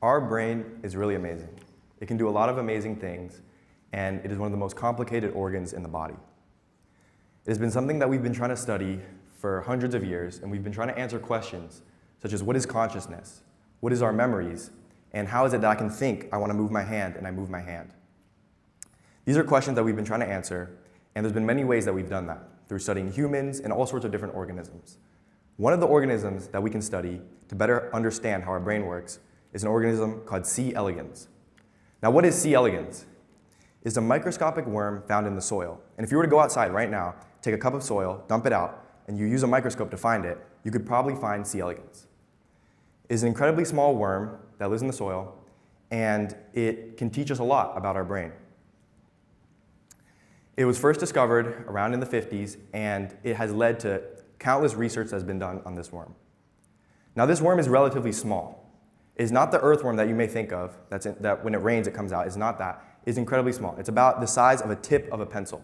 Our brain is really amazing. It can do a lot of amazing things, and it is one of the most complicated organs in the body. It has been something that we've been trying to study for hundreds of years, and we've been trying to answer questions such as what is consciousness, what is our memories, and how is it that I can think I want to move my hand and I move my hand. These are questions that we've been trying to answer, and there's been many ways that we've done that, through studying humans and all sorts of different organisms. One of the organisms that we can study to better understand how our brain works is an organism called C. elegans. Now, what is C. elegans? It's a microscopic worm found in the soil. And if you were to go outside right now, take a cup of soil, dump it out, and you use a microscope to find it, you could probably find C. elegans. It's an incredibly small worm that lives in the soil, and it can teach us a lot about our brain. It was first discovered around in the 50s, and it has led to countless research that has been done on this worm. Now, this worm is relatively small. It's not the earthworm that you may think of, that when it rains it comes out. It's not that. It's incredibly small. It's about the size of a tip of a pencil.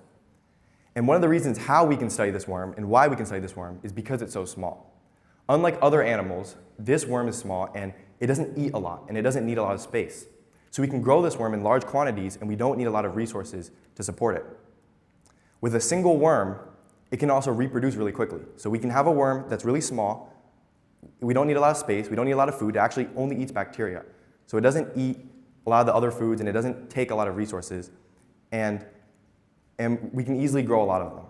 And one of the reasons how we can study this worm and why we can study this worm is because it's so small. Unlike other animals, this worm is small and it doesn't eat a lot and it doesn't need a lot of space. So we can grow this worm in large quantities and we don't need a lot of resources to support it. With a single worm, it can also reproduce really quickly. So we can have a worm that's really small. We don't need a lot of space. We don't need a lot of food. It actually only eats bacteria. So it doesn't eat a lot of the other foods, and it doesn't take a lot of resources. And we can easily grow a lot of them.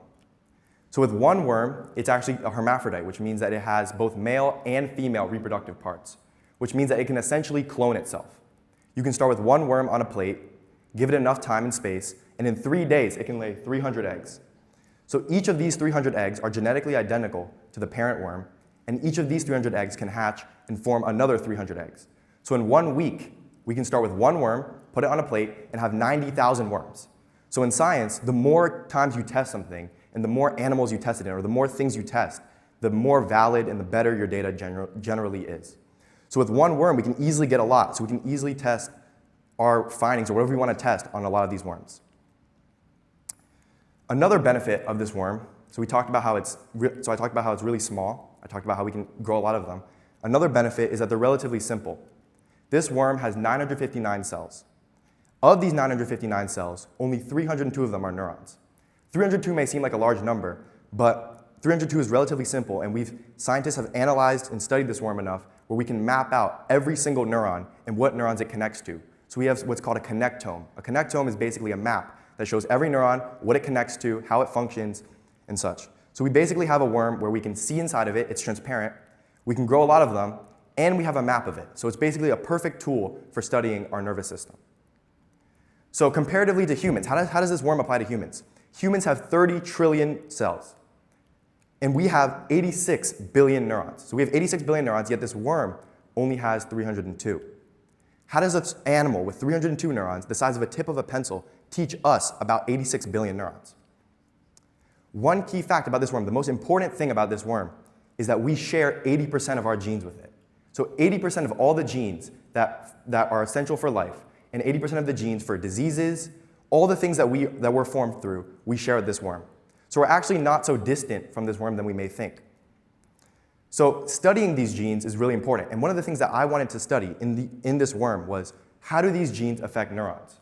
So with one worm, it's actually a hermaphrodite, which means that it has both male and female reproductive parts, which means that it can essentially clone itself. You can start with one worm on a plate, give it enough time and space, and in 3 days, it can lay 300 eggs. So each of these 300 eggs are genetically identical to the parent worm, and each of these 300 eggs can hatch and form another 300 eggs. So in 1 week, we can start with one worm, put it on a plate, and have 90,000 worms. So in science, the more times you test something, and the more animals you test it in, or the more things you test, the more valid and the better your data generally is. So with one worm, we can easily get a lot, so we can easily test our findings, or whatever we want to test, on a lot of these worms. Another benefit of this worm, I talked about how it's really small. I talked about how we can grow a lot of them. Another benefit is that they're relatively simple. This worm has 959 cells. Of these 959 cells, only 302 of them are neurons. 302 may seem like a large number, but 302 is relatively simple, and scientists have analyzed and studied this worm enough where we can map out every single neuron and what neurons it connects to. So we have what's called a connectome. A connectome is basically a map that shows every neuron, what it connects to, how it functions, and such. So we basically have a worm where we can see inside of it, it's transparent, we can grow a lot of them, and we have a map of it. So it's basically a perfect tool for studying our nervous system. So comparatively to humans, how does this worm apply to humans? Humans have 30 trillion cells, and we have 86 billion neurons. So we have 86 billion neurons, yet this worm only has 302. How does an animal with 302 neurons, the size of a tip of a pencil, teach us about 86 billion neurons? One key fact about this worm, the most important thing about this worm, is that we share 80% of our genes with it. So 80% of all the genes that are essential for life, and 80% of the genes for diseases, all the things that we're formed through, we share with this worm. So we're actually not so distant from this worm than we may think. So studying these genes is really important. And one of the things that I wanted to study in this worm was, how do these genes affect neurons?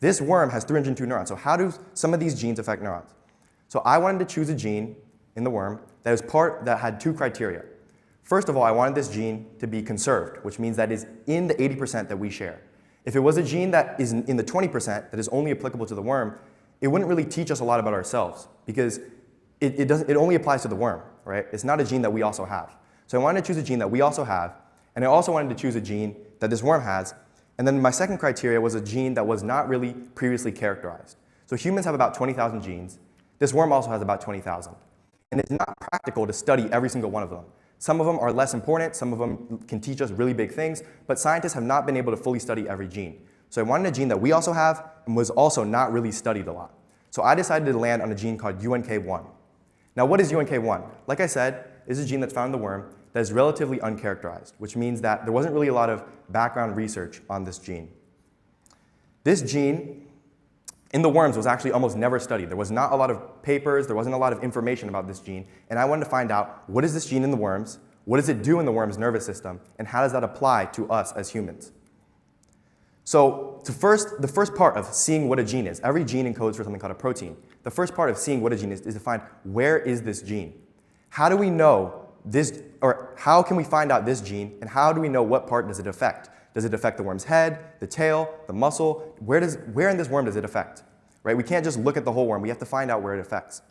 This worm has 302 neurons, so how do some of these genes affect neurons? So I wanted to choose a gene in the worm that had 2 criteria. First of all, I wanted this gene to be conserved, which means that it is in the 80% that we share. If it was a gene that is in the 20% that is only applicable to the worm, it wouldn't really teach us a lot about ourselves, because it only applies to the worm, right? It's not a gene that we also have. So I wanted to choose a gene that we also have, and I also wanted to choose a gene that this worm has. And then my second criteria was a gene that was not really previously characterized. So humans have about 20,000 genes. This worm also has about 20,000. And it's not practical to study every single one of them. Some of them are less important, some of them can teach us really big things, but scientists have not been able to fully study every gene. So I wanted a gene that we also have and was also not really studied a lot. So I decided to land on a gene called UNK1. Now, what is UNK1? Like I said, it's a gene that's found in the worm that is relatively uncharacterized, which means that there wasn't really a lot of background research on this gene. This gene in the worms was actually almost never studied. There was not a lot of papers, there wasn't a lot of information about this gene, and I wanted to find out, what is this gene in the worms, what does it do in the worm's nervous system, and how does that apply to us as humans? So the first part of seeing what a gene is, every gene encodes for something called a protein. The first part of seeing what a gene is to find where is this gene? How do we know this, or how can we find out this gene, and how do we know what part does it affect? Does it affect the worm's head, the tail, the muscle? Where in this worm does it affect? Right? We can't just look at the whole worm. We have to find out where it affects.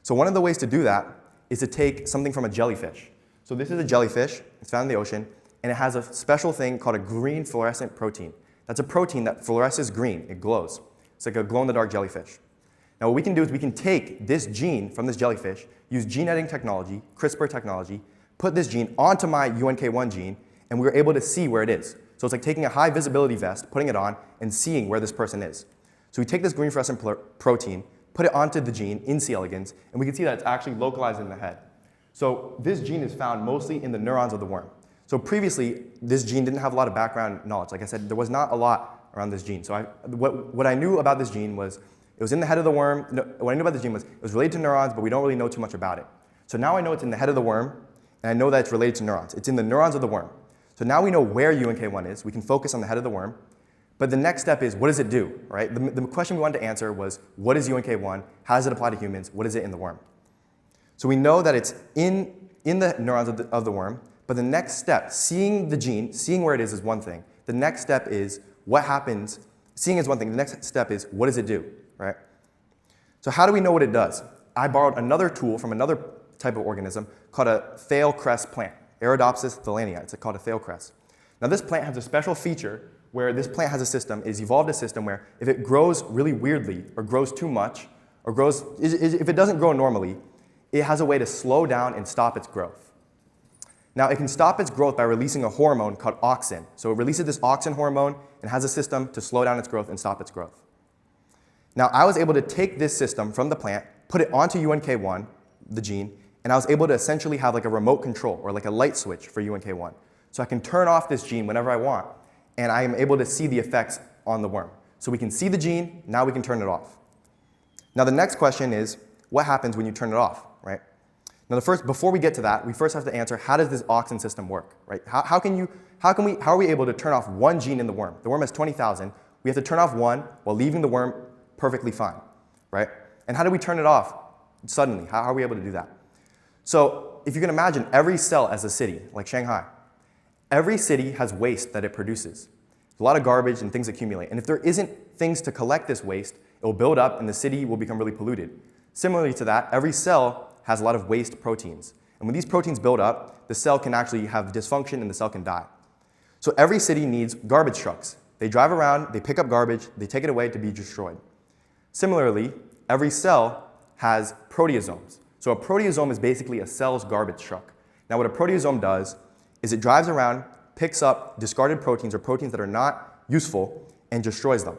So one of the ways to do that is to take something from a jellyfish. So this is a jellyfish. It's found in the ocean, and it has a special thing called a green fluorescent protein. That's a protein that fluoresces green. It glows. It's like a glow-in-the-dark jellyfish. Now what we can do is we can take this gene from this jellyfish, use gene editing technology, CRISPR technology, put this gene onto my UNK1 gene, and we were able to see where it is. So it's like taking a high visibility vest, putting it on, and seeing where this person is. So we take this green fluorescent protein, put it onto the gene in C. elegans, and we can see that it's actually localized in the head. So this gene is found mostly in the neurons of the worm. So previously, this gene didn't have a lot of background knowledge. Like I said, there was not a lot around this gene. So what I knew about this gene was it was in the head of the worm. No, what I knew about this gene was it was related to neurons, but we don't really know too much about it. So now I know it's in the head of the worm, and I know that it's related to neurons. It's in the neurons of the worm. So now we know where UNK1 is. We can focus on the head of the worm. But the next step is, what does it do? Right? The question we wanted to answer was, what is UNK1? How does it apply to humans? What is it in the worm? So we know that it's in the neurons of the worm. But the next step, seeing the gene, seeing where it is one thing. The next step is what happens. Seeing is one thing. The next step is what does it do, right? So how do we know what it does? I borrowed another tool from another type of organism called a thale cress plant, Arabidopsis thalania. It's called a thale cress. Now this plant has a special feature where this plant has a system, it's evolved a system where if it grows really weirdly or grows too much or if it doesn't grow normally, it has a way to slow down and stop its growth. Now, it can stop its growth by releasing a hormone called auxin. So it releases this auxin hormone and has a system to slow down its growth and stop its growth. Now, I was able to take this system from the plant, put it onto UNK1, the gene, and I was able to essentially have like a remote control or like a light switch for UNK1. So I can turn off this gene whenever I want, and I am able to see the effects on the worm. So we can see the gene, now we can turn it off. Now, the next question is, what happens when you turn it off, right? Now, before we get to that, we first have to answer, how does this auxin system work, right? How are we able to turn off one gene in the worm? The worm has 20,000. We have to turn off one while leaving the worm perfectly fine, right? And how do we turn it off suddenly? How are we able to do that? So if you can imagine every cell as a city, like Shanghai, every city has waste that it produces. A lot of garbage and things accumulate. And if there isn't things to collect this waste, it will build up and the city will become really polluted. Similarly to that, every cell has a lot of waste proteins. And when these proteins build up, the cell can actually have dysfunction and the cell can die. So every city needs garbage trucks. They drive around, they pick up garbage, they take it away to be destroyed. Similarly, every cell has proteasomes. So a proteasome is basically a cell's garbage truck. Now what a proteasome does is it drives around, picks up discarded proteins or proteins that are not useful, and destroys them.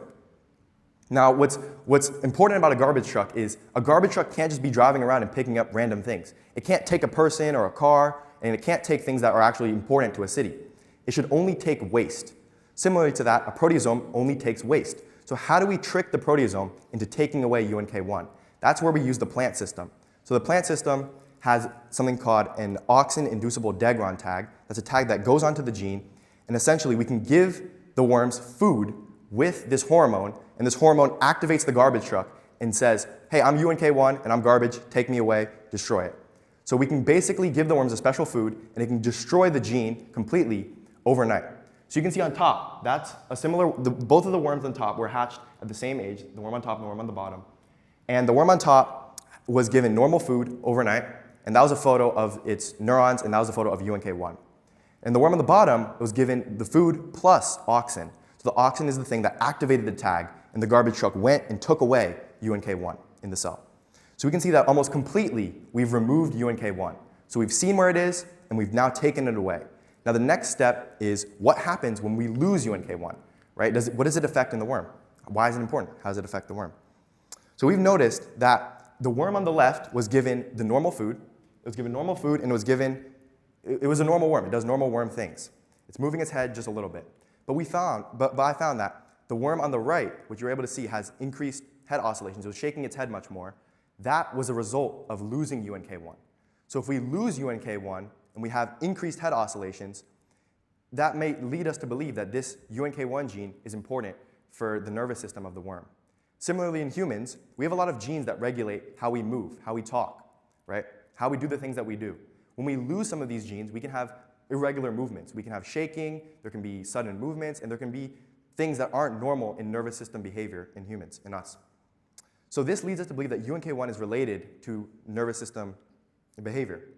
Now, what's important about a garbage truck is a garbage truck can't just be driving around and picking up random things. It can't take a person or a car, and it can't take things that are actually important to a city. It should only take waste. Similarly to that, a proteasome only takes waste. So how do we trick the proteasome into taking away UNK1? That's where we use the plant system. So the plant system has something called an auxin-inducible degron tag. That's a tag that goes onto the gene, and essentially we can give the worms food with this hormone, and this hormone activates the garbage truck and says, hey, I'm UNK1 and I'm garbage, take me away, destroy it. So we can basically give the worms a special food and it can destroy the gene completely overnight. So you can see on top, that's a similar, both of the worms on top were hatched at the same age, the worm on top and the worm on the bottom. And the worm on top was given normal food overnight, and that was a photo of its neurons, and that was a photo of UNK1. And the worm on the bottom was given the food plus auxin. So the auxin is the thing that activated the tag, and the garbage truck went and took away UNK1 in the cell. So we can see that almost completely we've removed UNK1. So we've seen where it is, and we've now taken it away. Now the next step is what happens when we lose UNK1, right? What does it affect in the worm? Why is it important? How does it affect the worm? So we've noticed that the worm on the left was given the normal food. It was given normal food, and it was a normal worm. It does normal worm things. It's moving its head just a little bit. But I found that the worm on the right, which you're able to see has increased head oscillations, it was shaking its head much more. That was a result of losing UNK1. So if we lose UNK1 and we have increased head oscillations, that may lead us to believe that this UNK1 gene is important for the nervous system of the worm. Similarly, in humans, we have a lot of genes that regulate how we move, how we talk, right? How we do the things that we do. When we lose some of these genes, we can have irregular movements. We can have shaking, there can be sudden movements, and there can be things that aren't normal in nervous system behavior in humans, in us. So this leads us to believe that UNK1 is related to nervous system behavior.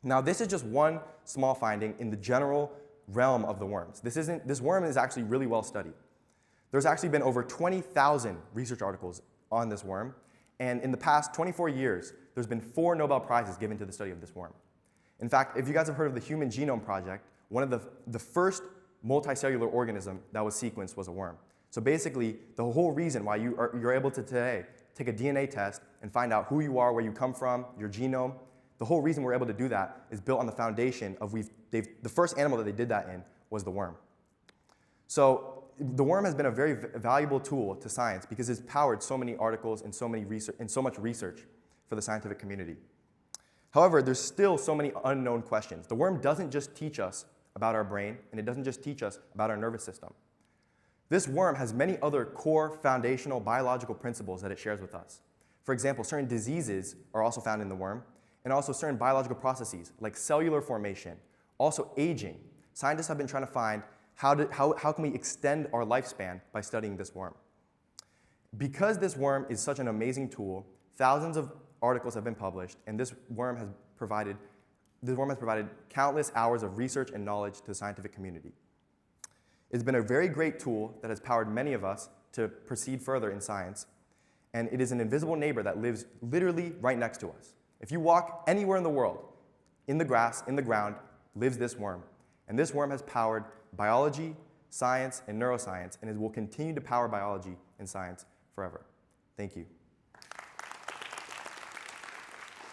Now, this is just one small finding in the general realm of the worms. This worm is actually really well studied. There's actually been over 20,000 research articles on this worm, and in the past 24 years, there's been 4 Nobel Prizes given to the study of this worm. In fact, if you guys have heard of the Human Genome Project, one of the first multicellular organism that was sequenced was a worm. So basically, the whole reason why you're able to today take a DNA test and find out who you are, where you come from, your genome, the whole reason we're able to do that is built on the foundation of the first animal that they did that in was the worm. So the worm has been a very valuable tool to science because it's powered so many articles and so much research for the scientific community. However, there's still so many unknown questions. The worm doesn't just teach us about our brain, and it doesn't just teach us about our nervous system. This worm has many other core foundational biological principles that it shares with us. For example, certain diseases are also found in the worm, and also certain biological processes like cellular formation, also aging. Scientists have been trying to find how can we extend our lifespan by studying this worm. Because this worm is such an amazing tool, thousands of articles have been published, and this worm has provided countless hours of research and knowledge to the scientific community. It's been a very great tool that has powered many of us to proceed further in science, and it is an invisible neighbor that lives literally right next to us. If you walk anywhere in the world, in the grass, in the ground, lives this worm. And this worm has powered biology, science, and neuroscience, and it will continue to power biology and science forever. Thank you.